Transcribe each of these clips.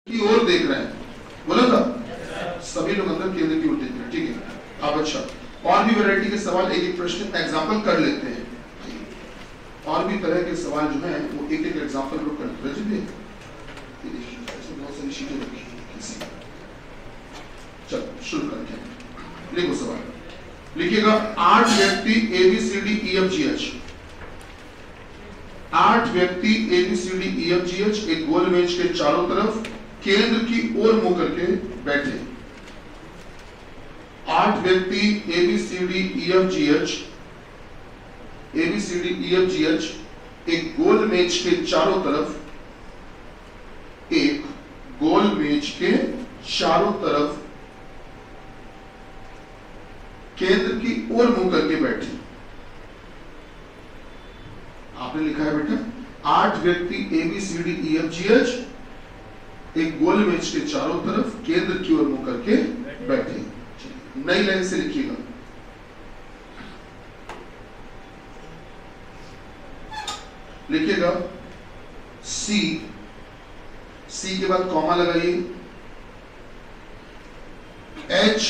की ओर देख रहे हैं, बोला था सभी लोग अंदर केंद्र की ओर देख रहे हैं, ठीक है। अब अच्छा, और भी वैरायटी के सवाल एक एक प्रश्न एग्जाम्पल कर लेते हैं, और भी तरह के सवाल जो हैं वो एक एक एग्जाम्पल लोग कर लेते हैं। बहुत सारी चीजें रखी हैं, चलो शुरू करते हैं। लिखो सवाल, लिखिएगा 8 व्यक्ति ABCDEFGH, 8 व्यक्ति ABCDEFGH एक गोल मेज के चारों तरफ केंद्र की ओर मुंह करके बैठे। 8 व्यक्ति ABCDEFGH एक गोल मेज के चारों तरफ, एक गोल मेज के चारों तरफ केंद्र की ओर मुंह करके बैठे। आपने लिखा है बेटा 8 व्यक्ति ABCDEFGH एक गोल मेज के चारों तरफ केंद्र की ओर मुंह करके बैठे। नई लाइन से लिखिएगा, लिखिएगा सी के बाद कॉमा लगाइए, H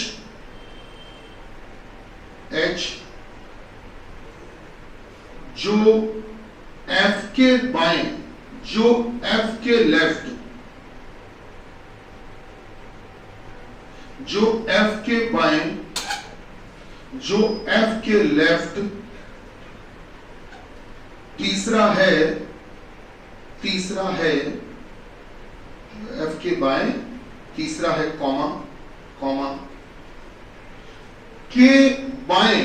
जो F के बाएं, जो F के लेफ्ट, जो F के बाएं, जो F के लेफ्ट, तीसरा है F के बाएं, तीसरा है कॉमा के बाएं,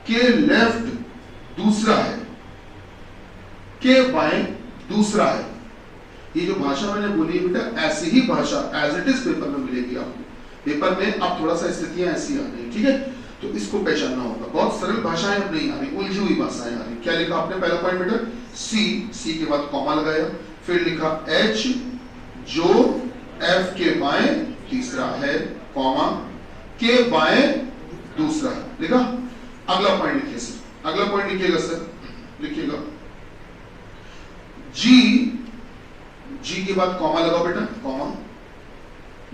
के लेफ्ट दूसरा है, के बाएं दूसरा है। ये जो भाषा मैंने बोली है बेटा ऐसी ही भाषा एज इट इज पेपर में मिलेगी आपको। पेपर में अब थोड़ा सा स्थितियां ऐसी आ रही, ठीक है, तो इसको पहचानना होगा। बहुत सरल भाषाएं अब नहीं आ रही, उलझी हुई भाषाएं आ रही। क्या लिखा आपने पहला पॉइंट बेटा, सी के बाद कॉमा लगाया, फिर लिखा H जो F के बाएं तीसरा है, कॉमा के बाएं दूसरा है, लिखा। अगला पॉइंट लिखिए सर, अगला पॉइंट लिखिएगा सर, लिखिएगा जी के बाद कॉमा लगाओ बेटा, कॉमा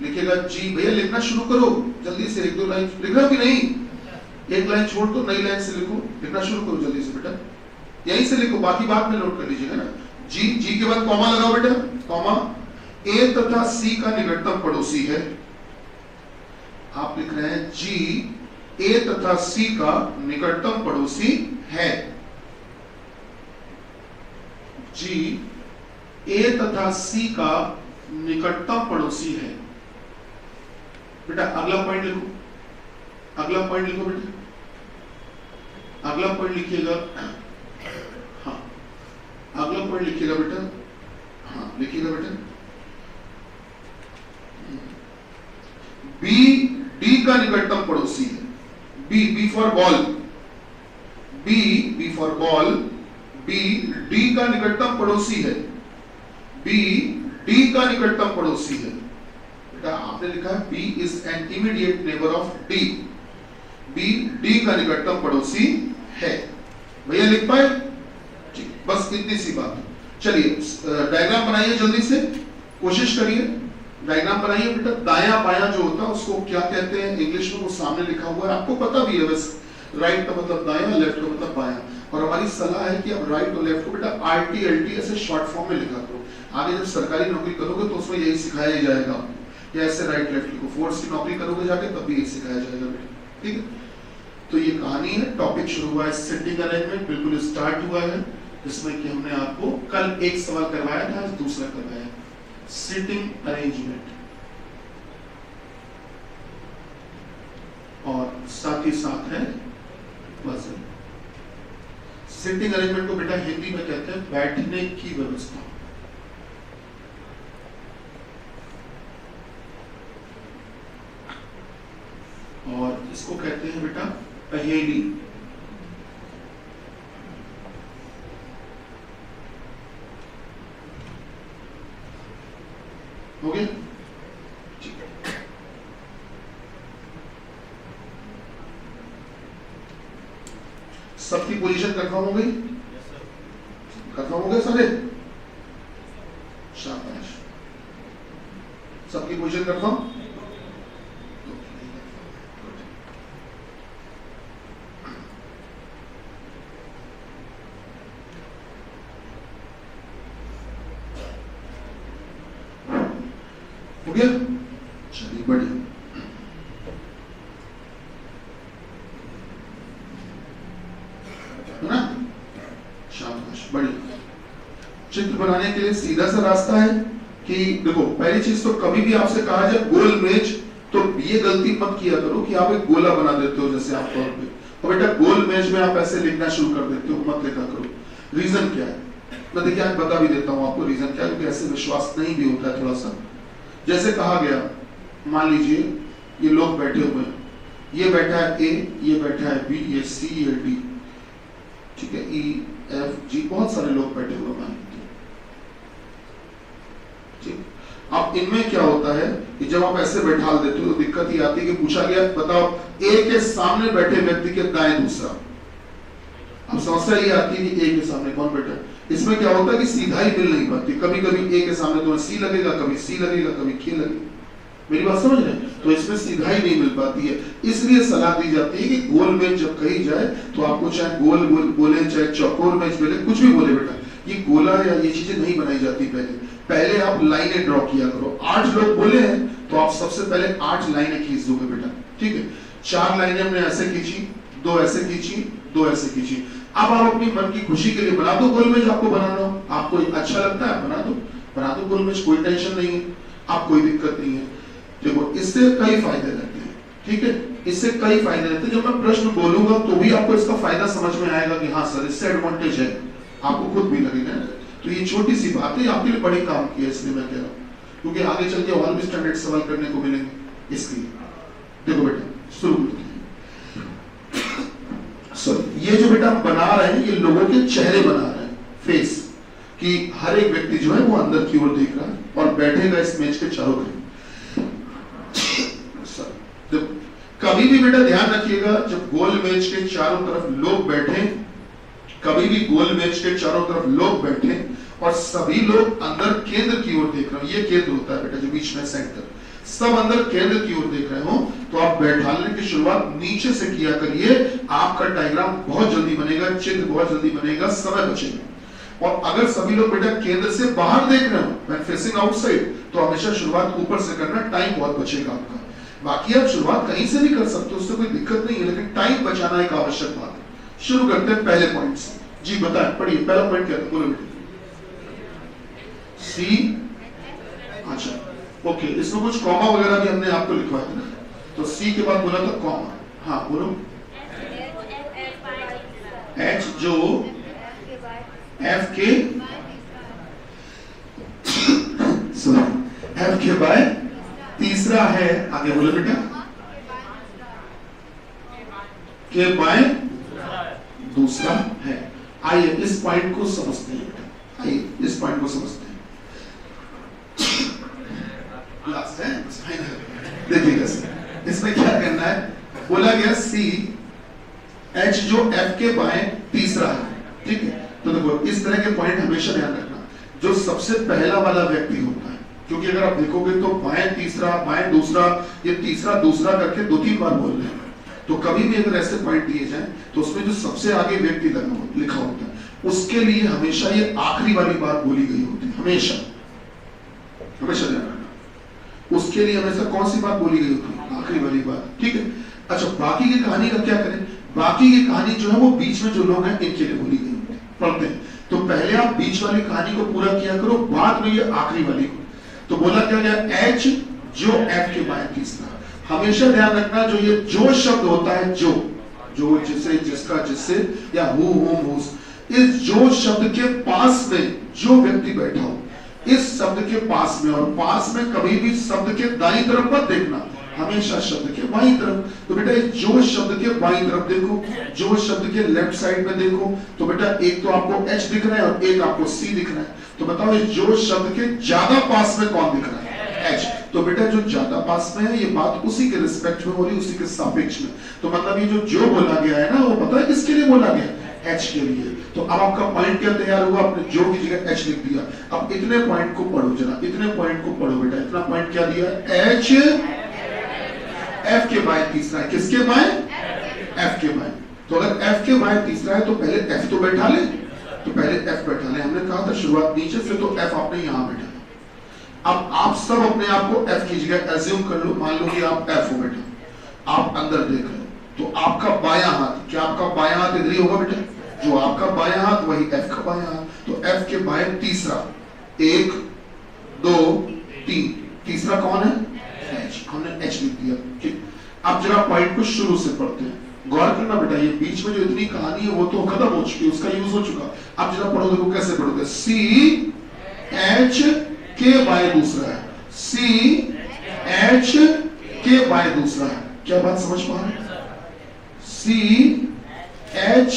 लिखिएगा जी। भैया लिखना शुरू करो जल्दी से, एक दो लाइन लिख रहे हो कि नहीं, एक लाइन छोड़ दो, नई लाइन से लिखो, लिखना शुरू करो जल्दी से बेटा, यहीं से लिखो, बाकी बात में नोट कर लीजिएगा ना। जी के बाद कॉमा लगाओ बेटा, कॉमा A तथा C का निकटतम पड़ोसी है। आप लिख रहे हैं जी A तथा C का निकटतम पड़ोसी है, जी A तथा C का निकटतम पड़ोसी है। बेटा अगला पॉइंट लिखो, अगला पॉइंट लिखो बेटा, अगला पॉइंट लिखिएगा, हाँ अगला पॉइंट लिखिएगा बेटा, हाँ लिखिएगा बेटा B का निकटतम पड़ोसी है। B for ball, B for ball, B D का निकटतम पड़ोसी है, B D का निकटतम पड़ोसी है। बेटा आपने लिखा है B is an immediate neighbor of D, B D का निकटतम पड़ोसी है। भैया लिख पाए? ठीक, बस इतनी सी बात। चलिए डायग्राम बनाइए जल्दी से, कोशिश करिए, डायग्राम बनाइए बेटा। दायां बायां जो होता है उसको क्या कहते हैं इंग्लिश में, वो सामने लिखा हुआ है, आपको पता भी है वैसे। राइट का मतलब दायां, लेफ्ट का मतलब बायां, और हमारी सलाह है कि अब राइट और लेफ्ट को बेटा RT LT ऐसे शॉर्ट फॉर्म में लिखा करो। आगे जब सरकारी नौकरी करोगे तो उसमें यही सिखाया जाएगा कि ऐसे राइट लेफ्ट लिखो। फोर्स की नौकरी करोगे जाके तब भी यही सिखाया जाएगा बेटा, ठीक है। तो ये कहानी है, टॉपिक शुरू हुआ है सिटिंग अरेंजमेंट, बिल्कुल स्टार्ट हुआ है, जिसमें कि हमने आपको कल एक सवाल करवाया था, आज दूसरा करवाया, सिटिंग अरेंजमेंट, और साथ ही साथ है पजल। सिटिंग अरेंजमेंट को बेटा हिंदी में कहते हैं बैठने की व्यवस्था, और इसको कहते हैं बेटा पहेली। हो गया? सबकी पोजीशन कंफर्म हो गई? कंफर्म हो गए सारे? शाबाश, सबकी पोजीशन कंफर्म? हो गया? चलिए बढ़िया। है ना? शाबाश, बढ़िया। चित्र बनाने के लिए सीधा सा रास्ता है कि देखो, पहली चीज तो कभी भी आपसे कहा जाए गोल मेज, तो ये गलती मत किया करो कि आप एक गोला बना देते हो जैसे आप तौर पे, और बेटा गोल मेज में आप ऐसे लिखना शुरू कर देते हो, मत लिखा करो। रीजन क्या है मैं देखिए आज बता भी देता हूँ आपको रीजन क्या है, क्योंकि ऐसे विश्वास नहीं भी होता है थोड़ा सा। जैसे कहा गया, मान लीजिए ये लोग बैठे हुए हैं, ये बैठा है ए, ये बैठा है बी, ये सी, ये डी, ठीक है, ई एफ जी, बहुत सारे लोग बैठे हुए मान लीजिए, ठीक। अब इनमें क्या होता है कि जब आप ऐसे बैठा देते हो तो दिक्कत ये आती है कि पूछा गया बताओ ए के सामने बैठे व्यक्ति के दाएं दूसरा। अब समस्या ये आती है कि ए के सामने कौन बैठा है, इसमें क्या होता है कि सीधा ही मिल नहीं पाती, कभी कभी ए के सामने तो सी लगेगा, कभी सी लगेगा, कभी के लगेगा, मेरी बात समझ रहे हैं? तो इसमें सीधा ही नहीं मिल पाती है, इसलिए सलाह दी जाती है कि गोल मेज जब कही जाए तो आपको चाहे गोल गोल बोले, चाहे चौकोर मेज बोले, कुछ भी बोले बेटा, ये गोला या ये चीजें नहीं बनाई जाती। पहले आप लाइनें ड्रॉ किया करो। 8 लोग बोले हैं तो आप सबसे पहले 8 लाइनें खींच दोगे बेटा, ठीक है। 4 लाइनें हमने ऐसे खींची, 2 ऐसे खींची, 2 ऐसे खींची। अब आप अपनी मन की खुशी के लिए बना दो गोल मेज, आपको बनाना हो, आपको अच्छा लगता है बना दो गोल मेज, कोई टेंशन नहीं है, आप कोई दिक्कत नहीं है। देखो इससे कई फायदे रहते हैं, ठीक है, इससे कई फायदे रहते हैं। जब मैं प्रश्न बोलूंगा तो भी आपको इसका फायदा समझ में आएगा कि हाँ सर इससे एडवांटेज है, आपको खुद भी लगेगा। तो ये छोटी सी बात है, आपके लिए बड़ी काम की है, इसलिए मैं कह रहा हूँ, क्योंकि आगे चल के और भी स्टैंडर्ड सवाल करने को मिलेंगे, इसलिए। देखो बेटा शुरू करते हैं। ये जो बेटा बना रहे हैं, ये लोगों के चेहरे बना रहे हैं, फेस, कि हर एक व्यक्ति जो है वो अंदर की ओर देख रहा है और बैठेगा इस मेज के चारों तरफ। कभी भी बेटा ध्यान रखिएगा, जब गोल मेज के चारों तरफ लोग बैठे, कभी भी गोल मेज के चारों तरफ लोग बैठे और सभी लोग अंदर केंद्र की ओर देख रहे हो, ये केंद्र होता है बेटा जो बीच में सेंटर, सब अंदर केंद्र की ओर देख रहे हो, तो आप बैठाने की शुरुआत नीचे से किया करिए, आपका डायग्राम बहुत जल्दी बनेगा, चित्र बहुत जल्दी बनेगा, समय बचेगा। और अगर सभी लोग बेटा केंद्र से बाहर देख रहे हो, व्हेन फेसिंग आउटसाइड, तो हमेशा शुरुआत ऊपर से करना, टाइम बहुत बचेगा आपका। बाकी आप शुरुआत कहीं से भी कर सकते हो, उससे कोई दिक्कत नहीं है, लेकिन टाइम बचाना एक आवश्यक बात है। शुरू करते हैं पहले पॉइंट से। जी बताएं, पढ़िए, पहला पॉइंट क्या था, बोलो बेटे। सी, अच्छा ओके, इसमें कुछ कॉमा वगैरह भी हमने आपको लिखवाया था ना, तो सी के बाद बोला था कॉमा, हाँ बोलो। एच जो एफ के एफ के बाय तीसरा है, आगे बोलो बेटा, के बाय दूसरा है। आइए इस पॉइंट को समझते हैं बेटा, आइए इस पॉइंट को समझते हैं। लास्ट है, देखिए कैसे, इसमें क्या करना है, बोला गया सी एच जो एफ के बाएं तीसरा है, ठीक है। तो देखो इस तरह के पॉइंट हमेशा ध्यान रखना, जो सबसे पहला वाला व्यक्ति होता है, क्योंकि अगर आप देखोगे तो बाएं तीसरा, बाएं दूसरा, ये तीसरा दूसरा करके 2-3 बार बोल रहे हैं, तो कभी भी अगर ऐसे पॉइंट दिए जाए तो उसमें जो सबसे आगे व्यक्ति लिखा होता है, उसके लिए हमेशा ये आखिरी वाली बात बोली गई होती है, हमेशा हमेशा ध्यान रखना, उसके लिए हमेशा कौन सी बात बोली गई होती है, आखिरी वाली बात, ठीक है। अच्छा बाकी की कहानी का क्या करें, बाकी की कहानी जो है वो बीच में जो लोग हैं इनके लिए बोली गई होती है, पढ़ते हैं। तो पहले आप बीच वाली कहानी को पूरा किया करो, बाद में ये आखिरी वाली को। तो बोला क्या गया, एच जो एफ के बाएं तीसरा, हमेशा ध्यान रखना जो ये जो शब्द होता है, जो जिसे, जिसका, जिससे, या हु, हुम, हुस, इस जो शब्द के पास में जो व्यक्ति बैठा हो, इस शब्द के पास में, और पास में कभी भी शब्द के दाईं तरफ मत देखना, हमेशा शब्द के बाईं तरफ। तो बेटा जो शब्द के बाईं तरफ देखो, जो शब्द के लेफ्ट साइड में देखो, तो बेटा एक तो आपको एच दिख रहा है और एक आपको सी दिख रहा है। तो बताओ ये जो शब्द के ज्यादा पास में कौन दिख रहा है, एच। तो बेटा जो ज्यादा पास में है, ये बात उसी के रिस्पेक्ट में हो रही, उसी के सापेक्ष में। तो मतलब ये जो बोला गया है ना, वो पता है किसके लिए बोला गया है, एच के लिए। तो अब आपका पॉइंट क्या तैयार हुआ, आपने जो की जगह एच लिख दिया। अब इतने पॉइंट को पढ़ो जरा, इतने पॉइंट को पढ़ो बेटा। इतना पॉइंट क्या दिया, एच एफ के बाय तीसरा है। किसके बाय, एफ के बाय। तो अगर एफ के बाय तीसरा है तो पहले एफ तो बैठा ले, तो पहले एफ बैठा ले। हमने कहा था शुरुआत नीचे से, तो एफ आपने यहां बैठा। अब आप सब अपने आप को एफ की जगह एज्यूम कर लो, मान लो कि आप एफ हो बेटा। आप अंदर देख रहे हो तो आपका बायां हाथ, क्या आपका बायां हाथ इधर ही होगा बेटा, जो आपका बायां हाथ वही एफ का बायां हाथ। तो एफ के बाय तीसरा, 1 2 3, तीसरा कौन है, एच। हमने एच लिख दिया, ठीक। अब जरा पॉइंट को शुरू से पढ़ते हैं, गौर करना बेटा। ये बीच में जो इतनी कहानी है वो तो खत्म हो चुकी है, उसका यूज हो चुका। अब जरा पढ़ो, देखो कैसे पढ़ोगे। सी एच के बाय दूसरा है, सी एच के बाय दूसरा है। क्या बात समझ पा रहे हैं, सी एच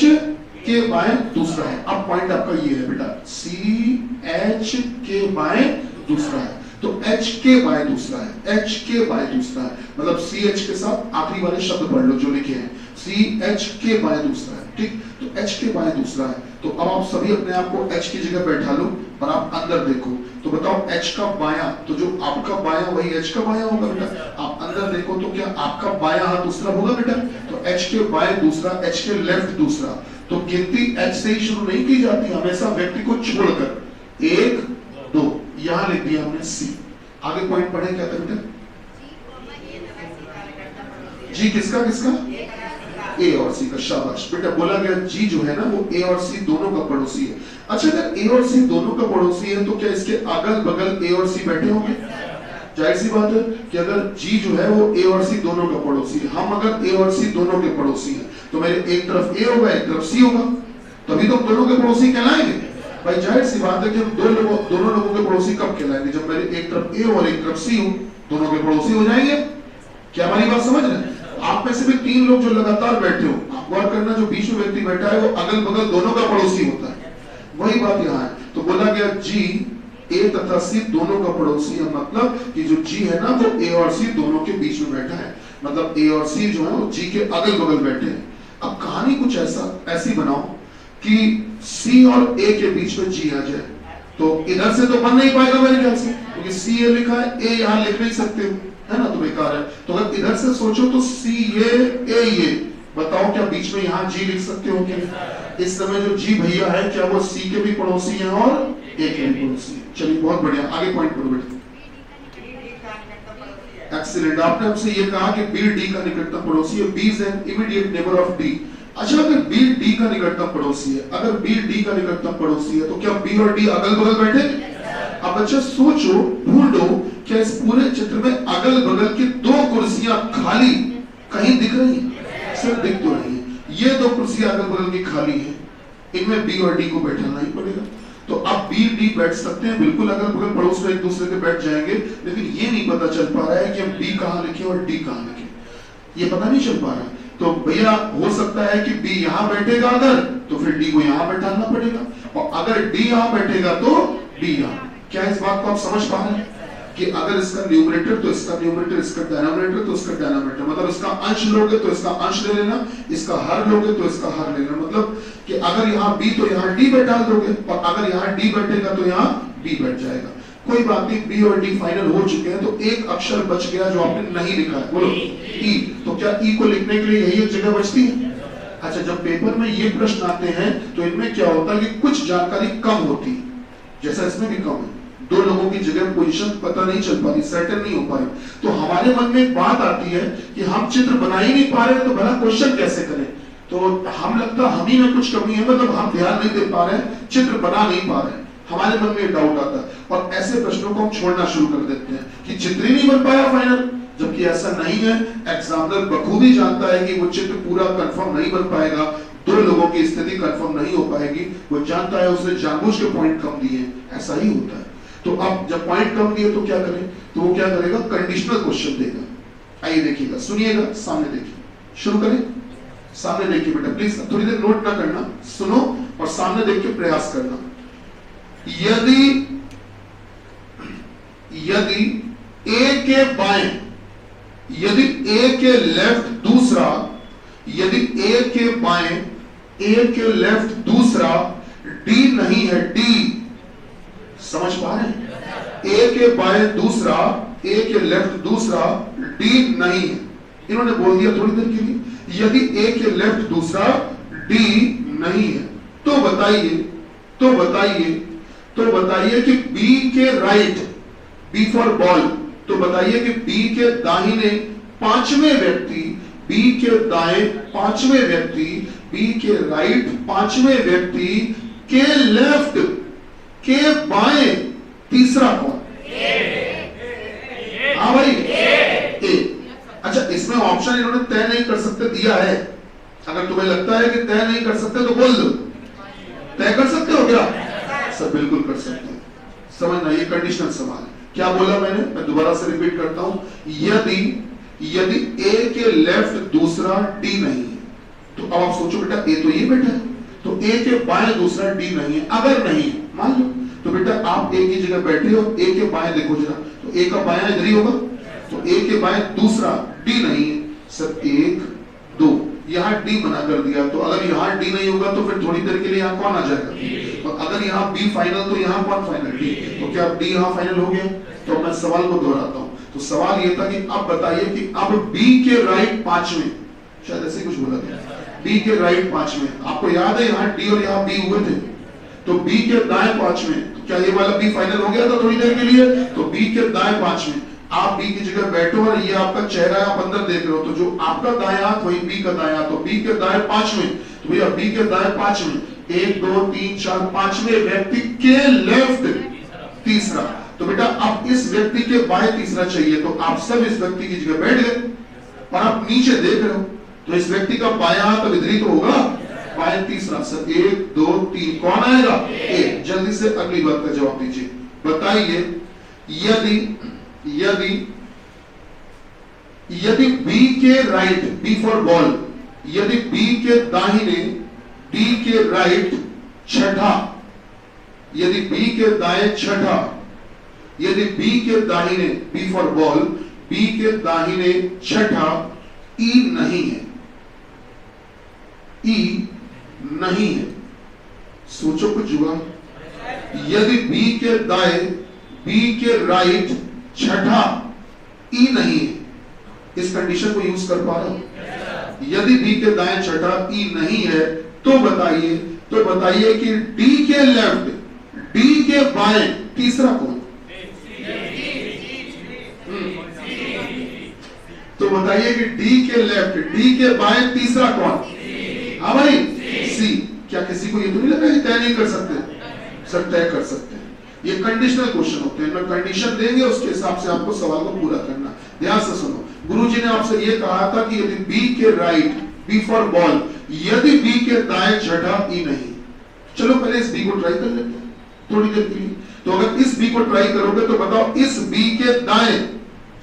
के बाय दूसरा है। अब पॉइंट आपका ये है बेटा, सी एच के बाय दूसरा है, तो एच के बाय दूसरा है, एच के बाय दूसरा है, मतलब सी एच के साथ आखिरी वाले शब्द पढ़ लो जो लिखे हैं, सी एच के बाय दूसरा है, ठीक। तो एच के बाय दूसरा है। तो अब आप सभी अपने आप को एच की जगह बैठा लो और आप अंदर देखो। तो बताओ एच का बायां, तो जो आपका बायां वही एच का बायां होगा बेटा। आप अंदर देखो तो क्या आपका बायां हाथ दूसरा होगा बेटा। तो एच के बाय दूसरा, एच के लेफ्ट दूसरा। तो गिनती एच से ही शुरू नहीं की जाती, हमेशा व्यक्ति को छोड़कर। 1 2 यहां लिख दिया हमने सी। आगे पॉइंट पढ़े क्या था बेटा, जी किसका किसका, ए और सी का। शाबाश बेटा, बोला गया जी जो है ना वो ए और सी दोनों का पड़ोसी है। अच्छा, अगर ए और सी दोनों का पड़ोसी है तो क्या इसके अगल बगल ए और सी बैठे होंगे? जाहिर सी बात है कि अगर जी जो है वो ए और सी दोनों का पड़ोसी है, हम अगर ए और सी दोनों के पड़ोसी हैं तो मेरे एक तरफ ए होगा एक तरफ सी होगा, तभी तो दोनों के पड़ोसी कहलाएंगे। भाई जाहिर सी बात है कि हम दोनों लोगों के पड़ोसी कब कहलाएंगे, जब मेरे एक तरफ ए और एक तरफ सी हो, दोनों के पड़ोसी हो जाएंगे। क्या हमारी बात समझ रहे हैं? आप में से भी 3 लोग जो लगातार बैठे हो, आप गौर करना, जो बीच में व्यक्ति बैठा है वो अगल बगल दोनों का पड़ोसी होता है। वही बात यहाँ है। तो बोला गया जी ए तथा सी दोनों का पड़ोसी है, मतलब कि जो जी है ना वो ए और सी दोनों के बीच में बैठा है, मतलब ए और सी जो है वो जी के अगल बगल बैठे हैं। अब कहानी कुछ ऐसी बनाओ कि सी और ए के बीच में जी आ जाए, तो इधर से तो बन नहीं पाएगा मेरे ख्याल से, क्योंकि सी ए लिखा है, ए यहाँ लिख नहीं सकते हो, है ना, तो बेकार है। तो अगर इधर से सोचो तो सी ये बताओ क्या बीच में यहाँ जी लिख सकते हो क्या? इस समय जो जी भैया है क्या वो सी के भी पड़ोसी हैं और ए के भी पड़ोसी हैं? चलिए बहुत बढ़िया, आगे पॉइंट पढ़ो बेटा। एक्सीलेंट, आपने हमसे ये कहा कि बी डी का निकटतम पड़ोसी है, B is an immediate neighbour of D. अच्छा, अगर बी डी का निकटतम पड़ोसी है, अगर बी डी का निकटतम पड़ोसी है तो क्या बी और डी अगल बगल बैठे? अब बच्चा सोचो, ढूंढो, क्या इस पूरे चित्र में अगल बगल की 2 कुर्सियां खाली कहीं दिख रही हैं? सिर्फ दिख तो रही है। ये 2 कुर्सियां अगल बगल की खाली हैं, इनमें बी और डी को बैठना ही पड़ेगा। तो अब बी डी बैठ सकते हैं, बिल्कुल अगल बगल पड़ोस में एक दूसरे के बैठ जाएंगे, लेकिन ये नहीं पता चल पा रहा है कि हम बी कहां लिखे और डी कहां लिखे, ये पता नहीं चल पा रहा है। तो भैया हो सकता है कि बी यहां बैठेगा अगर, तो फिर डी को यहां बैठाना पड़ेगा, और अगर डी यहां बैठेगा तो डी यहां। क्या इस बात को आप समझ पा रहे हैं कि अगर इसका न्यूमरेटर तो इसका न्यूमरेटर, इसका डिनोमिनेटर तो इसका डिनोमिनेटर, मतलब इसका अंश लोगे तो इसका अंश ले लेना, इसका हर लोगे तो इसका हर ले लेना, मतलब कि अगर यहाँ b तो यहाँ d बैठा दोगे, और अगर यहाँ d बैठेगा तो यहाँ b बैठ जाएगा। कोई बात नहीं, b और d फाइनल हो चुके हैं, तो एक अक्षर बच गया जो आपने नहीं लिखा है, बोलो e। तो क्या e को लिखने के लिए यही एक जगह बचती है? अच्छा, जब पेपर में ये प्रश्न आते हैं तो इनमें क्या होता है कि कुछ जानकारी कम होती है, जैसा इसमें भी कम है, 2 लोगों की जगह पोजीशन पता नहीं चल पा रही, सेटल नहीं हो पा रही। तो हमारे मन में एक बात आती है कि हम चित्र बना ही नहीं पा रहे तो भला क्वेश्चन कैसे करें? तो हम लगता हम ही में कुछ कमी है, मतलब हम ध्यान नहीं दे पा रहे हैं, चित्र बना नहीं पा रहे हैं, हमारे मन में डाउट आता है, और ऐसे प्रश्नों को हम छोड़ना शुरू कर देते हैं कि चित्र ही नहीं बन पाया फाइनल, जबकि ऐसा नहीं है। एग्जामिनर बखूबी जानता है कि वो चित्र पूरा कंफर्म नहीं बन पाएगा, 2 लोगों की स्थिति कंफर्म नहीं हो पाएगी, वो जानता है, उसने जानबूझ के पॉइंट कम दिए, ऐसा ही होता है। तो अब जब पॉइंट कम दिए तो क्या करें? तो वो क्या करेगा, कंडीशनल क्वेश्चन देगा। आइए देखिएगा, सुनिएगा, सामने देखिए, शुरू करें, सामने देखिए बेटा, प्लीज थोड़ी देर नोट ना करना, सुनो और सामने देख के प्रयास करना। यदि ए के बाएं, यदि ए के लेफ्ट दूसरा, यदि ए के बाएं ए के लेफ्ट दूसरा, डी नहीं है, डी। समझ पा रहे हैं? ए के बाएं दूसरा, ए के लेफ्ट दूसरा, डी नहीं है। इन्होंने बोल दिया थोड़ी देर के लिए, यदि ए के लेफ्ट दूसरा, डी नहीं है, तो बताइए कि बी के राइट, बी फॉर बॉल, तो बताइए कि बी के दाहिने पांचवें व्यक्ति, बी के दाएं पांचवें व्यक्ति, बी के राइट पांचवें व्यक्ति के लेफ्ट, के बाएं तीसरा कौन? हाँ भाई, ए। अच्छा, इसमें ऑप्शन इन्होंने तय नहीं कर सकते दिया है। अगर तुम्हें लगता है कि तय नहीं कर सकते तो बोल दो, तय कर सकते हो क्या? सब बिल्कुल कर सकते हैं। समझना, ये कंडीशनल सवाल है। क्या बोला मैंने? मैं दोबारा से रिपीट करता हूं, यदि ए के लेफ्ट दूसरा डी नहीं है, तो अब आप सोचो बेटा, ए तो ये बैठा है, तो ए के बाएं दूसरा डी नहीं है। अगर नहीं मान लो, तो बेटा आप ए की जगह बैठे हो, ए के बाएं देखो जरा, तो ए का बायां इधर ही होगा, तो ए के बाएं दूसरा डी नहीं है। सर 1 2 यहाँ डी बना कर दिया, तो अगर यहाँ डी नहीं होगा तो फिर थोड़ी देर के लिए यहाँ कौन आ जाएगा? और अगर यहाँ बी फाइनल, तो यहाँ कौन फाइनल? डी। तो क्या डी यहाँ फाइनल हो गया? तो मैं सवाल को दोहराता हूँ। तो सवाल ये था कि अब बताइए कि अब बी के राइट पांचवें, शायद ऐसे कुछ बोला था, बी के राइट पांचवें, आपको याद है यहाँ डी और यहाँ बी हुए थे, तो बी के दाएं पांचवें, तो क्या ये वाला बी फाइनल हो गया था थोड़ी देर के लिए? तो बी के दाएं पांचवें, आप बी की जगह बैठो और ये आपका चेहरा आप अंदर देख रहे हो, तो जो आपका दायां हाथ वही बी का दायां हाथ, तो बी के दाएं पांचवें, तो भैया बी के दाएं पांचवें, 1 2 3 4 पांचवें व्यक्ति के लेफ्ट तीसरा। तो बेटा अब इस व्यक्ति के बाएं तीसरा चाहिए, तो आप सब इस व्यक्ति की जगह बैठ गए और आप नीचे देख रहे हो, तो इस व्यक्ति का बायां हाथ इधर ही तो होगा, बाएं तीसरा। सर 1 2 3 कौन आएगा? ए। जल्दी से अगली बात का जवाब दीजिए। बताइए, यदि बी के राइट, बी फॉर बॉल, यदि बी के दाहिने, डी के राइट छठा, यदि बी के दाएं छठा, यदि बी के दाहिने, बी फॉर बॉल, बी के दाहिने छठा, ई नहीं है, ई नहीं है, सोचो कुछ जुआ। यदि बी के दाएं, बी के राइट छठा, ई नहीं है, इस कंडीशन को यूज कर पा रहे हो? यदि बी के दाएं छठा, ई नहीं है, तो बताइए कि डी के लेफ्ट, डी के बाएं तीसरा कौन? तो बताइए कि डी के लेफ्ट, डी के बाएं तीसरा कौन? हाँ भाई, सी। क्या किसी को ये तो नहीं लगा कि तय नहीं कर सकते? सर तय कर सकते हैं। ये कंडीशनल क्वेश्चन होते हैं, मैं कंडीशन देंगे उसके हिसाब से आपको सवाल को पूरा करना। ध्यान से सुनो, गुरुजी ने आपसे ये कहा था कि यदि बी के राइट, बी फॉर बॉल, यदि बी के दाएं छठा, ई नहीं। चलो पहले इस बी को ट्राई कर लेते हैं थोड़ी देर के लिए। तो अगर इस बी को ट्राई करोगे तो बताओ इस बी के दाएं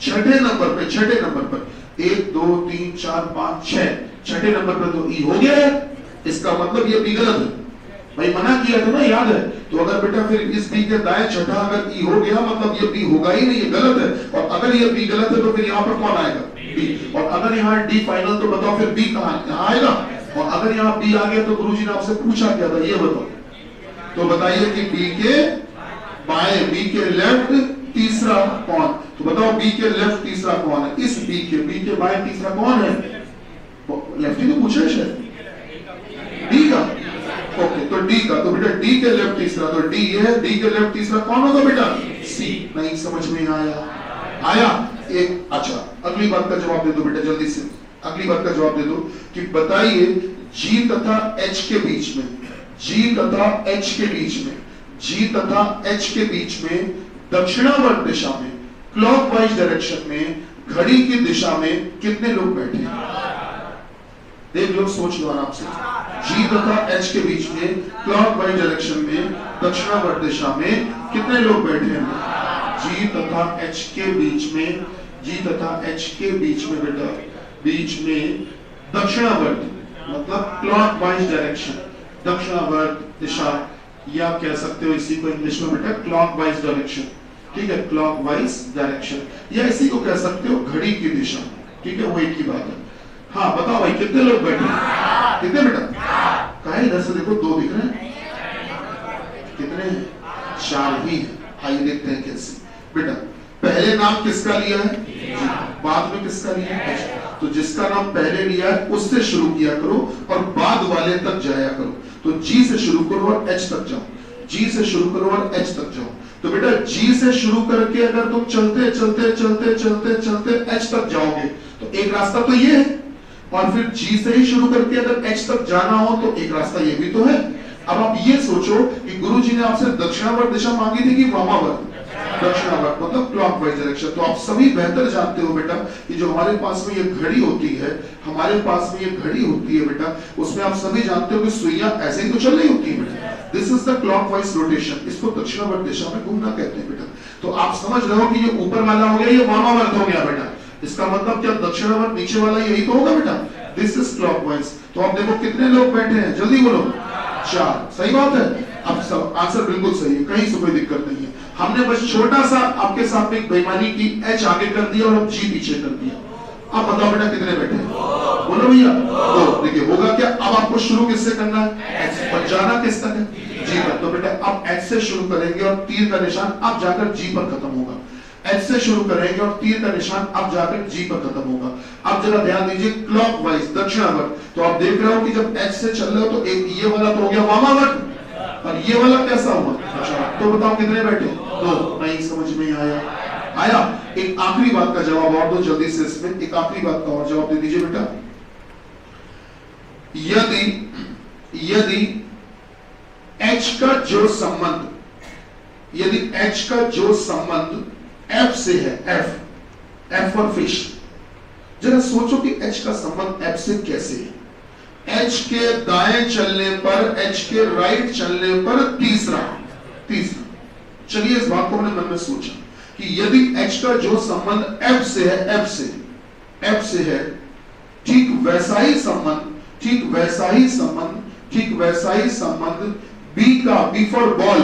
छठे नंबर पर 1 2 3 4 5 6 छठे नंबर पर तो ई हो गया है, इसका मतलब ये बी गलत है। भाई मना किया था ना, याद है? तो अगर बेटा फिर इस बी के दाएं छठा अगर ई हो गया, मतलब ये बी होगा ही नहीं, ये गलत है। और अगर ये बी गलत है तो फिर यहाँ पर कौन आएगा? बी। और अगर यहाँ डी फाइनल, तो बताओ फिर बी कहाँ आएगा? और अगर यहाँ बी आ गया तो गुरुजी ने आपसे पूछा क्या था, ये बताओ। तो बताइए कि बी के बाएं, बी के लेफ्ट तीसरा कौन? तो बताओ बी के लेफ्ट तीसरा कौन है? इस बी के बाएं तीसरा कौन है? लेफ्ट ही तो पूछा है शायद, डी का। ओके, तो डी का, तो बेटा डी के लेफ्ट तीसरा, तो डी ये है, डी के लेफ्ट तीसरा कौन होगा बेटा? सी। नहीं समझ में आया? एक। अच्छा, अगली बात का जवाब दे दो बेटा जल्दी से, अगली बात का जवाब दे दो कि बताइए जी तथा एच के बीच में, जी तथा एच के बीच में, जी तथा एच के बीच में दक्षिणावर्त दिशा में, क्लॉकवाइज डायरेक्शन में, घड़ी की दिशा में कितने लोग बैठे हैं? देख लो, सोच लो आराम से। जी तथा एच के बीच में क्लॉकवाइज डायरेक्शन में दक्षिणावर्त दिशा में कितने लोग बैठे हैं? जी तथा एच के बीच में, जी तथा एच के बीच में बेटा, बीच में दक्षिणावर्त मतलब क्लॉकवाइज डायरेक्शन, दक्षिणावर्त दिशा, या कह सकते हो इसी को इंग्लिश में बेटा क्लॉकवाइज डायरेक्शन। ठीक है, क्लॉकवाइज डायरेक्शन, या इसी को कह सकते हो घड़ी की दिशा। ठीक है, वो एक ही बात है। हाँ बताओ भाई, कितने लोग बैठे? कितने बेटा? कहा है? इधर से देखो 2 दिख रहे हैं, कितने हैं? 4 ही है। आइए देखते हैं कैसे। बेटा पहले नाम किसका लिया है? बाद में किसका लिया है? तो जिसका नाम पहले लिया है उससे शुरू किया करो और बाद वाले तक जाया करो। तो जी से शुरू करो और एच तक जाओ, जी से शुरू करो और एच तक जाओ। तो बेटा जी से शुरू करके अगर तुम चलते चलते चलते चलते चलते एच तक जाओगे तो एक रास्ता तो ये है, और फिर जी से ही शुरू करके अगर एच तक जाना हो तो एक रास्ता ये भी तो है। अब आप ये सोचो कि गुरुजी ने आपसे दक्षिणावर्त दिशा मांगी थी कि वामावर्त? दक्षिणावर्त मतलब क्लॉकवाइज डायरेक्शन। तो आप सभी बेहतर जानते हो बेटा कि जो हमारे पास में ये घड़ी होती है, हमारे पास में ये घड़ी होती है बेटा, उसमें आप सभी जानते हो कि सुइयां ऐसे ही तो चल रही होती है बेटा। This is the clockwise rotation, इसको दक्षिणावर्त दिशा में घूमना कहते हैं बेटा। तो आप समझ रहे हो कि ये ऊपर वाला हो गया, ये वामावर्त हो गया बेटा। इसका मतलब क्या दक्षिणावर्त नीचे वाला यही तो होगा बेटा। This is clockwise. तो आप देखो कितने लोग बैठे हैं, जल्दी बोलो। 4, सही बात है। अब सब आंसर बिल्कुल सही है, कहीं से कोई दिक्कत नहीं है। हमने बस छोटा सा आपके साथ में एक बेईमानी की, एच आगे कर दिया और अब जी पीछे कर दिया। अब बताओ बेटा कितने बैठे हैं? बोलो भैया। तो देखिए होगा क्या, अब आपको शुरू किससे करना है? एच। और जाना किस तक है? जी तक। तो बेटा अब एच से शुरू करेंगे और तीर का निशान अब जाकर जी पर खत्म होगा। एच से शुरू करेंगे और तीर का निशान अब जाकर जी पर खत्म होगा। अब जरा ध्यान दीजिए, क्लॉकवाइज दक्षिणावर्त। तो आप देख रहे हो कि जब एच से चल रहे हो तो एक ये वाला तो हो गया वामावर्त, और ये वाला कैसा हुआ? अच्छा, तो बताओ कितने बैठे? 2। नहीं समझ में आया? आया? एक आखिरी बात का जवाब और दो जल्दी से, इसमें एक आखिरी बात का और जवाब दे दीजिए बेटा। यदि एच का जो संबंध, यदि एच का जो संबंध एफ से है, एफ और फिश, जरा सोचो कि एच का संबंध एफ से कैसे है। एच के दाएं चलने पर, एच के राइट चलने पर तीसरा। चलिए इस बात को मैंने मन में सोचा कि यदि एच का जो संबंध एफ से है, एफ से है, ठीक वैसा ही संबंध बी का, बी फॉर बॉल,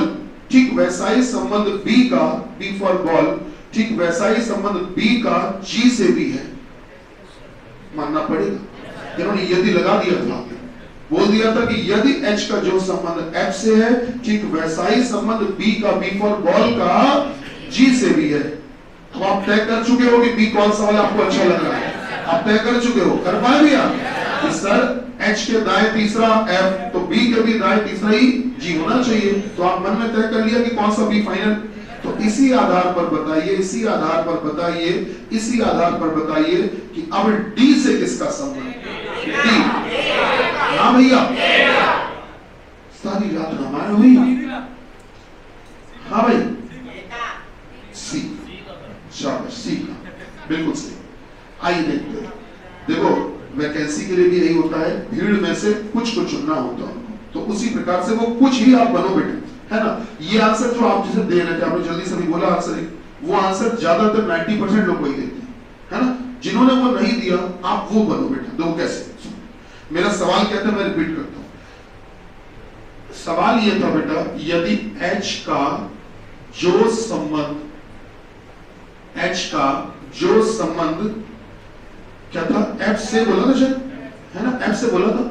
ठीक वैसा ही संबंध बी का, बी फॉर बॉल, ठीक वैसा ही संबंध बी का जी से भी है। मानना पड़ेगा। इन्होंने यदि लगा दिया था, बोल दिया था कि यदि एच का जो संबंध एफ से है, ठीक वैसा ही संबंध बी का, बी फॉर बॉल का जी से भी है। अब आप तय कर चुके हो कि बी कौन सा वाला आपको अच्छा लग रहा है, आप तय कर चुके हो। कर पाए भैया कि सर एच के दाएं तीसरा एफ, तो बी के भी दाएं तीसरा ही जी होना चाहिए। तो आप मन में तय कर लिया कि कौन सा बी फाइनल। तो इसी आधार पर बताइए, इसी आधार पर बताइए कि अब डी से किसका संबंध? डी। हाँ भैया, सारी रात रामायण हुई। हाँ भाई, सी। शाबाश, सी का बिल्कुल सही। आइए देखते हैं। देखो वैकेंसी के लिए भी यही होता है, भीड़ में से कुछ को चुनना होता है उनको, तो उसी प्रकार से वो कुछ ही आप बनो बेटे, है ना। ये आंसर जो आप जिसे दे रहे थे, आपने जल्दी से भी बोला आंसर, वो आंसर ज्यादातर 90% लोग वही देते हैं, है ना। जिन्होंने वो नहीं दिया आप वो बनो बेटा। दो कैसे? मेरा सवाल क्या था, मैं रिपीट करता हूं। सवाल ये था बेटा, यदि एच का जो संबंध क्या था? एफ से बोला था शायद, है ना, एफ से बोला था,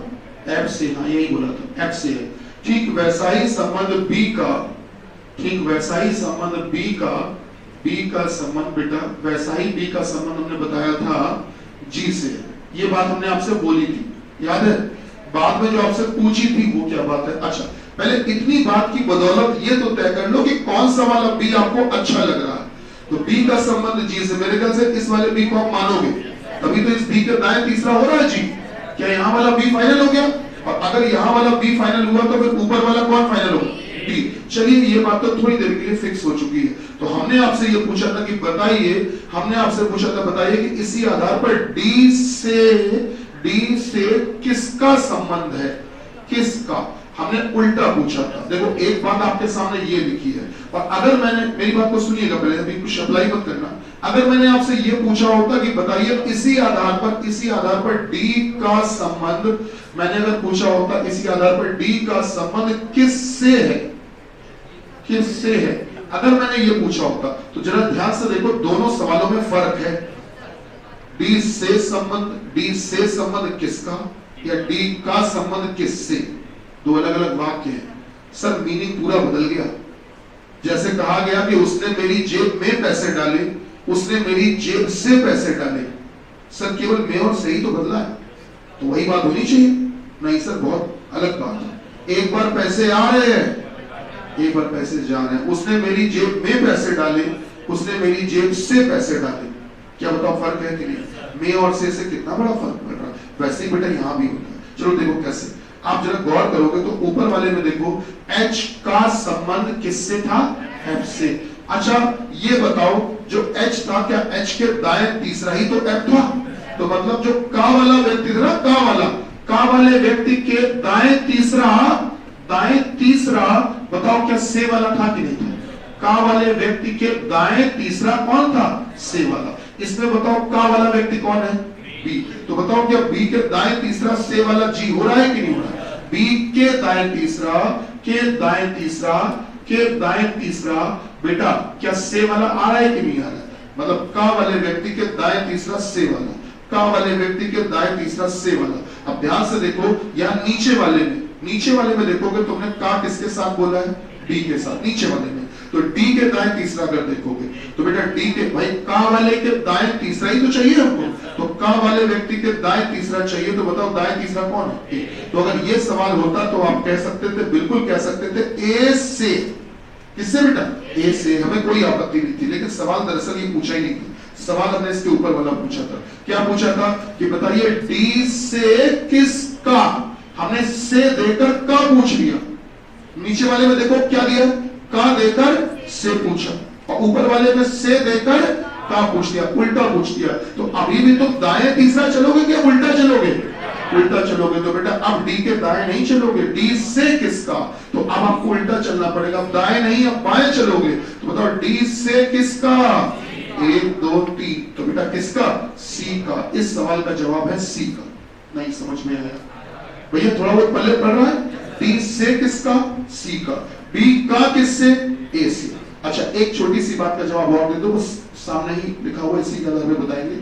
एफ से, हाँ यही बोला था, एफ से है, ठीक वैसा ही संबंध बी का, ठीक वैसा ही संबंध बी का संबंध बेटा, वैसा ही बी का संबंध हमने बताया था जी से। ये बात हमने आपसे बोली थी, याद है? बाद में जो आपसे पूछी थी वो क्या बात है? अच्छा, पहले इतनी बात की बदौलत ये तो तय कर लो कि कौन सा वाला बी आपको अच्छा लग रहा है। तो बी का संबंध जी से, मेरे ख्याल से इस वाले बी को आप मानोगे, तभी तो इस बी के दाएं तीसरा हो रहा है जी। क्या यहाँ वाला बी फाइनल हो गया? और अगर यहाँ वाला बी फाइनल हुआ तो फिर ऊपर वाला कौन फाइनल होगा? डी। चलिए ये बात तो थोड़ी देर के लिए फिक्स हो चुकी है। तो हमने आपसे ये पूछा था कि बताइए, बताइए कि इसी आधार पर डी से किसका संबंध है? किसका? हमने उल्टा पूछा था। देखो एक बात आपके सामने ये लिखी है, और अगर मैंने, मेरी बात को सुनिएगा पहले, अभी कुछ अप्लाई मत करना। अगर मैंने आपसे ये पूछा होता कि बताइए इसी आधार पर डी का संबंध, मैंने अगर पूछा होता इसी आधार पर डी का संबंध किससे है, अगर मैंने ये पूछा होता, तो जरा ध्यान से देखो, दोनों सवालों में फर्क है। डी से संबंध किसका, या डी का संबंध किससे? दो अलग अलग वाक्य हैं। सर मीनिंग पूरा बदल गया। जैसे कहा गया कि उसने मेरी जेब में पैसे डाले, उसने मेरी जेब से पैसे डाले। सर केवल में और से ही तो बदला है, तो वही बात होनी चाहिए। नहीं सर, बहुत अलग बात है। एक बार पैसे आ रहे हैं, एक बार पैसे जा रहे हैं। उसने मेरी जेब में पैसे डाले, उसने मेरी जेब से पैसे डाले। क्या बताओ फर्क है कि नहीं? में और से कितना बड़ा फर्क पड़ रहा है। वैसे ही बेटा यहाँ भी होता है। चलो देखो कैसे, आप जरा गौर करोगे तो ऊपर वाले में देखो H का संबंध किससे था? F से। अच्छा ये बताओ, जो H था, क्या H के दाएं तीसरा ही तो F था? तो मतलब जो का वाला व्यक्ति था ना, का वाले व्यक्ति के दाएं तीसरा बताओ क्या से वाला था कि नहीं था? का वाले व्यक्ति के दाएं तीसरा कौन था? से वाला। इसमें बताओ का वाला व्यक्ति कौन है? बी। तो बताओ क्या बी के दाएं तीसरा से वाला जी हो रहा है कि नहीं हो रहा है? बी के दाएं तीसरा बेटा क्या से वाला आ रहा है कि नहीं आ रहा है? मतलब का वाले व्यक्ति के दाएं तीसरा से वाला, का वाले व्यक्ति के दाएं तीसरा से वाला। अब ध्यान से देखो, यहाँ नीचे वाले में देखोगे तुमने का किसके साथ बोला है? डी के साथ। नीचे वाले में तो डी के दाएं तीसरा अगर देखोगे तो बेटा डी के, भाई का वाले के दाएं तीसरा ही तो चाहिए हमको, तो का वाले व्यक्ति के दाएं तीसरा चाहिए। तो बताओ दाएं तीसरा कौन है? तो अगर ये सवाल होता तो आप कह सकते थे, बिल्कुल कह सकते थे ए से। किससे बेटा? ए से। हमें कोई आपत्ति नहीं थी, लेकिन सवाल दरअसल ये पूछा ही नहीं था। सवाल हमने इसके ऊपर वाला पूछा था। क्या पूछा था कि बताइए डी से किसका? हमने से देकर का पूछ लिया। नीचे वाले में देखो क्या दिया? का देकर से पूछा, और ऊपर वाले में से देकर का पूछ लिया, उल्टा पूछ दिया। तो अभी भी तुम दाएं तीसरा चलोगे क्या उल्टा चलोगे? उल्टा चलोगे। तो बेटा अब डी के दाएं नहीं चलोगे, डी से किसका? तो अब आपको उल्टा चलना पड़ेगा। अब दाएं नहीं, अब बाएं चलोगे। तो बताओ डी से किसका? 1 2 3। तो बेटा किसका? सी का। इस सवाल का जवाब है सी का। नहीं समझ में आया भैया? थोड़ा बहुत पल्ले पड़ रहा है। डी से किसका? सी का। बी का किससे? ए से। अच्छा एक छोटी सी बात का जवाब और दे दो, बस सामने ही लिखा हुआ, इसी के आधार में बताएंगे।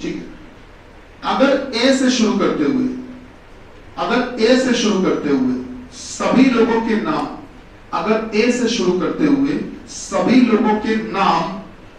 ठीक है, अगर ए से शुरू करते हुए सभी लोगों के नाम, अगर ए से शुरू करते हुए सभी लोगों के नाम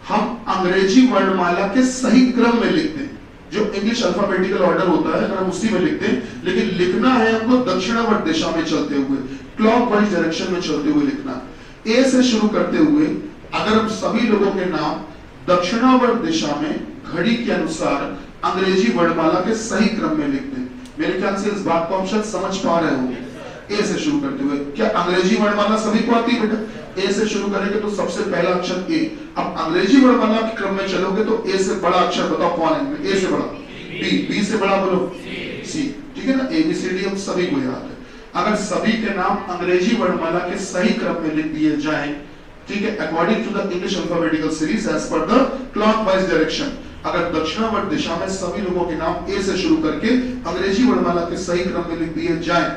हम अंग्रेजी वर्णमाला के सही क्रम में लिखते हैं। जो इंग्लिश अल्फाबेटिकल ऑर्डर होता है अगर हम उसी में लिखते हैं, लेकिन लिखना है हमको दक्षिणावर्त दिशा में चलते हुए, क्लॉकवाइज डायरेक्शन में चलते हुए लिखना। ए से शुरू करते हुए अगर हम सभी लोगों के नाम दक्षिणावर्त दिशा में घड़ी के अनुसार अंग्रेजी वर्णमाला के सही क्रम में लिखते हैं। मेरे ख्याल से इस बात को हम शायद समझ पा रहे होंगे। ए से शुरू करते हुए क्या अंग्रेजी वर्णमाला सभी को आती है बेटा? ए से शुरू करेंगे तो सबसे पहला अक्षर ए। अब अंग्रेजी वर्णमाला के क्रम में चलोगे तो ए से बड़ा अक्षर बताओ कौन है? ए से बड़ा बी, बी से बड़ा बोलो सी। ठीक है ना? ए बी सी डी हम सभी को याद है। अगर सभी के नाम अंग्रेजी वर्णमाला के सही क्रम में लिख दिए जाएं, ठीक है, according to the English alphabetical series as per the clockwise direction, अगर दक्षिणावर्त दिशा में सभी लोगों के नाम ए से शुरू करके अंग्रेजी वर्णमाला के सही क्रम में लिख दिए जाएं,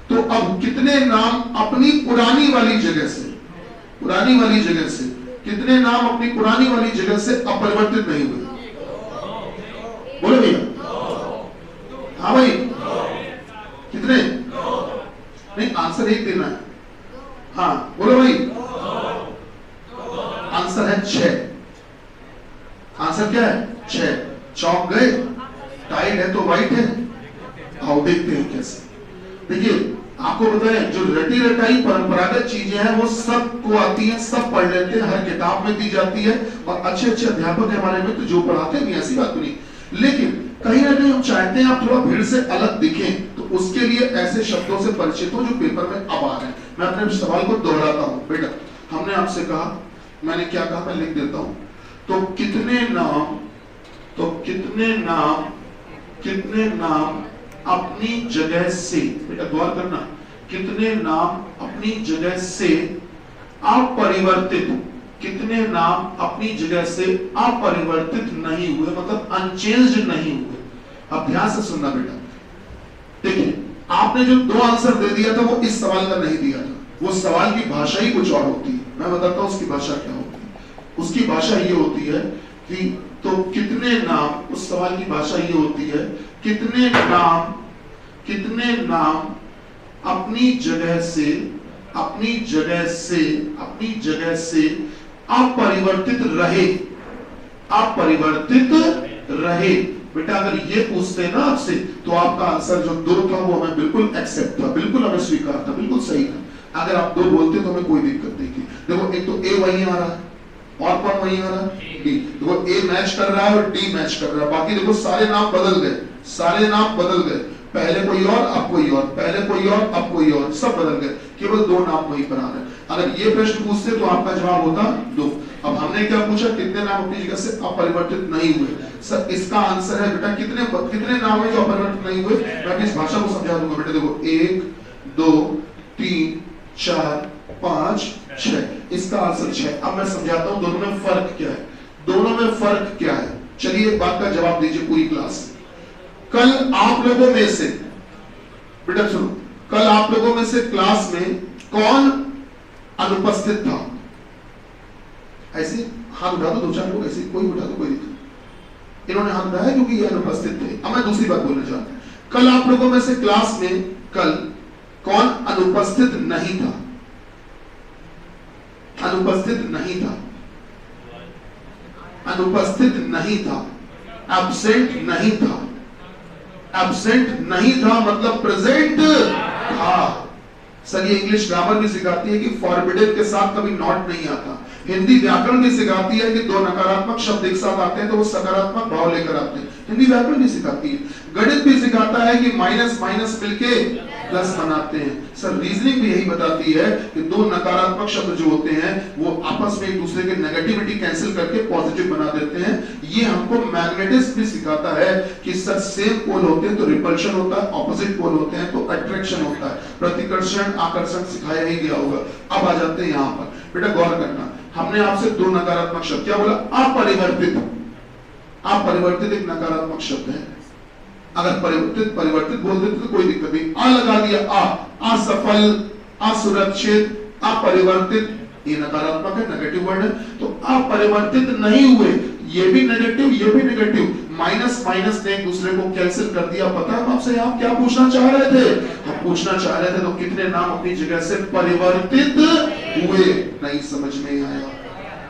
तो अब कितने नाम अपनी पुरानी वाली जगह से कितने नाम अपनी पुरानी वाली जगह से अपरिवर्तित नहीं हुए? बोलो भैया। हाँ भाई, कितने? नहीं, आंसर एक देना है। हाँ बोलो भाई। आंसर है 6। आंसर क्या है? 6। चौक गए, टाइड है तो वाइट है। आओ देखते हैं कैसे। देखिए आपको बताएं, जो रटी रटाई परंपरागत चीजें हैं वो सबको आती हैं, सब पढ़ लेते हैं, हर किताब में दी जाती है, और अच्छे अच्छे अध्यापक है हमारे मित्र जो पढ़ाते हैं, ऐसी बात नहीं। लेकिन कहीं ना कहीं हम चाहते हैं आप थोड़ा भीड़ से अलग दिखें, तो उसके लिए ऐसे शब्दों से परिचित हो जो पेपर में अब आ रहे हैं। मैं अपने सवाल को दोहराता हूँ। बेटा हमने आपसे कहा, मैंने क्या कहा मैं लिख देता हूँ, तो कितने नाम अपनी जगह से, बेटा गौर करना, कितने नाम अपनी जगह से अपरिवर्तित, कितने नाम अपनी जगह से अपरिवर्तित नहीं हुए, मतलब अनचेंज्ड नहीं हुए। अब ध्यान से सुनना बेटा, देखिए आपने जो 2 आंसर दे दिया था वो इस सवाल का नहीं दिया था, वो सवाल की भाषा ही कुछ और होती है। मैं बताता हूं उसकी भाषा क्या होती है। उसकी भाषा ये होती है कि तो कितने नाम, उस सवाल की भाषा ये होती है, कितने नाम अपनी जगह से अपरिवर्तित रहे। बेटा अगर ये पूछते ना आपसे तो आपका आंसर जो 2 था वो हमें बिल्कुल एक्सेप्ट था, बिल्कुल हमें स्वीकार था, बिल्कुल सही था। अगर आप 2 बोलते तो हमें कोई दिक्कत नहीं थी। देखो एक तो ए वही आ रहा है और कौन वही आ रहा है, डी। देखो ए मैच कर रहा है और डी मैच कर रहा है। बाकी देखो सारे नाम बदल गए, पहले कोई और अब कोई और, पहले कोई और अब कोई और, सब बदल गए, केवल 2 नाम वहीं पर आ रहे हैं। अगर ये प्रश्न पूछते तो आपका जवाब होता 2। अब हमने क्या पूछा, कितने नाम अपनी जगह से अपरिवर्तित नहीं हुए। सर इसका आंसर है बेटा कितने नाम है जो अपरिवर्तित नहीं हुए। मैं इस भाषा को समझा दूंगा बेटा। देखो 1 2 3 4 5 6, इसका आंसर 6। अब मैं समझाता हूं दोनों में फर्क क्या है। चलिए एक बात का जवाब दीजिए पूरी क्लास। कल आप लोगों में से, बेटा सुनो, कल आप लोगों में से क्लास में कौन अनुपस्थित था? ऐसे हाथ उठा दो, 2-4 लोग ऐसे, कोई उठा दो, कोई दिक्कत। इन्होंने हाथ उठाया क्योंकि ये अनुपस्थित थे। अब मैं दूसरी बात बोलना चाहता हूं, कल आप लोगों में से क्लास में कल कौन अनुपस्थित नहीं था? अनुपस्थित नहीं था, एब्सेंट नहीं था मतलब प्रेजेंट था। सर ये इंग्लिश ग्रामर भी सिखाती है कि फॉरबिडन के साथ कभी नॉट नहीं आता। हिंदी व्याकरण भी सिखाती है कि 2 नकारात्मक शब्द एक साथ आते हैं तो वो सकारात्मक भाव लेकर आते हैं। हिंदी व्याकरण भी सिखाती है। गणित भी सिखाता है कि माइनस माइनस मिलके प्लस बनाते हैं। सर रीजनिंग भी यही बताती है कि 2 नकारात्मक शब्द जो होते हैं वो आपस में एक दूसरे के नेगेटिविटी कैंसिल करके पॉजिटिव बना देते हैं। ये हमको मैग्नेटिज्म भी सिखाता है कि सर सेम पोल होते हैं तो रिपल्शन होता है, ऑपोजिट पोल होते हैं तो अट्रैक्शन होता है। प्रतिकर्षण आकर्षण सिखाया ही गया होगा। अब आ जाते हैं यहाँ पर, बेटा गौर करना। हमने आपसे 2 नकारात्मक शब्द, क्या बोला? अपरिवर्तित एक नकारात्मक शब्द है। अगर परिवर्तित बोल देते तो कोई दिक्कत नहीं। आ लगा दिया, असफल, असुरक्षित, अपरिवर्तित, ये नकारात्मक है, नेगेटिव वर्ड है। तो अपरिवर्तित नहीं हुए, ये भी नेगेटिव, माइनस माइनस ने एक दूसरे को कैंसिल कर दिया। पता है आपसे आप क्या पूछना चाह रहे थे? हम पूछना चाह रहे थे तो कितने नाम अपनी जगह से परिवर्तित हुए। नहीं समझ में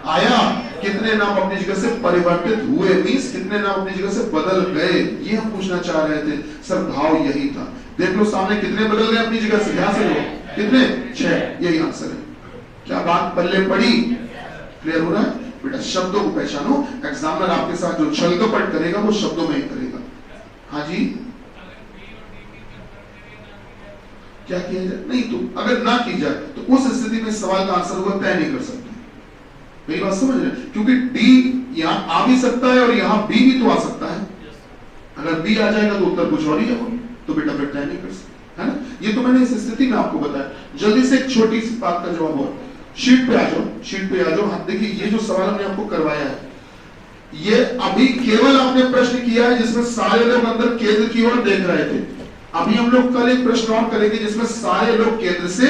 आया? कितने नाम अपनी जगह से परिवर्तित हुए मींस कितने नाम अपनी जगह से बदल गए, ये हम पूछना चाह रहे थे। सर भाव यही था। देख लो सामने कितने बदल गए अपनी जगह से, ध्यान से लो, कितने? 6, यही आंसर है। क्या बात पल्ले पड़ी? क्लियर हो रहा है? बेटा शब्दों को पहचानो। एग्जामिनर आपके साथ जो छलकपट करेगा वो शब्दों में ही करेगा। हाँ जी, क्या किया जाए? नहीं तो अगर ना की जाए तो उस स्थिति में सवाल का आंसर होगा तय नहीं कर सकते। मेरी बात समझ रहे? क्योंकि डी यहाँ आ भी सकता है और यहाँ बी भी तो आ सकता है। अगर बी आ जाएगा तो उत्तर कुछ और ही होगा, तो बेटा फिर तय नहीं कर सकते, है ना? ये तो मैंने इस स्थिति में आपको बताया। जल्दी से एक छोटी सी बात का जवाब और शीट पे आ जाओ। हाँ देखिए, ये जो सवाल हमने आपको करवाया है ये अभी केवल आपने प्रश्न किया है जिसमें सारे लोग अंदर केंद्र की ओर देख रहे थे। अभी हम लोग कल एक प्रश्न और करेंगे जिसमें सारे लोग केंद्र से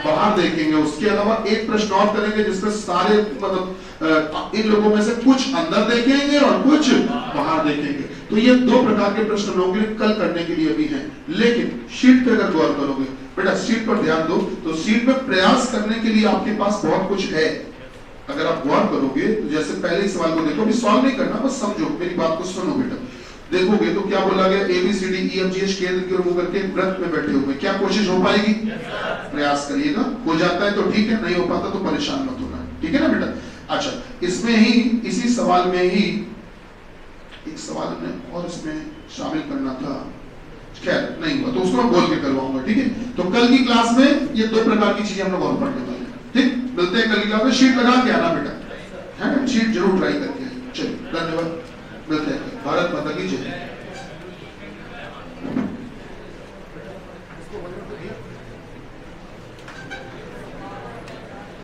बाहर देखेंगे। उसके अलावा एक प्रश्न और करेंगे जिसमें सारे मतलब इन लोगों में से कुछ अंदर देखेंगे और कुछ बाहर देखेंगे। तो ये 2 प्रकार के प्रश्न लोगों के लिए कल करने के लिए भी हैं। लेकिन शीट पे अगर गौर करोगे, बेटा शीट पर ध्यान दो, तो शीट पे प्रयास करने के लिए आपके पास बहुत कुछ है। अगर आप गौर करोगे तो जैसे पहले सवाल को देखो, अभी सॉल्व नहीं करना, बस समझो, मेरी बात को सुनो बेटा। देखोगे तो क्या बोला गया? ABCDEFGH केंद्र के मुंह करके व्रत में बैठे हुए। क्या कोशिश हो पाएगी? प्रयास करिएगा। हो जाता है तो ठीक है, नहीं हो पाता तो परेशान मत होना, ठीक है ना बेटा? अच्छा, इसमें ही इसी सवाल में ही एक सवाल हमने और इसमें शामिल करना था, खैर नहीं हुआ तो उसको मैं बोल के करवाऊंगा, ठीक है? तो कल की क्लास में ये 2 प्रकार की चीजें हम लोग और पढ़ने वाले हैं, ठीक? मिलते हैं कल की क्लास में। शीट लगा के आना बेटा, है ना? शीट जरूर ट्राई करके। चलिए धन्यवाद, मिलते हैं। भारत माता की जय।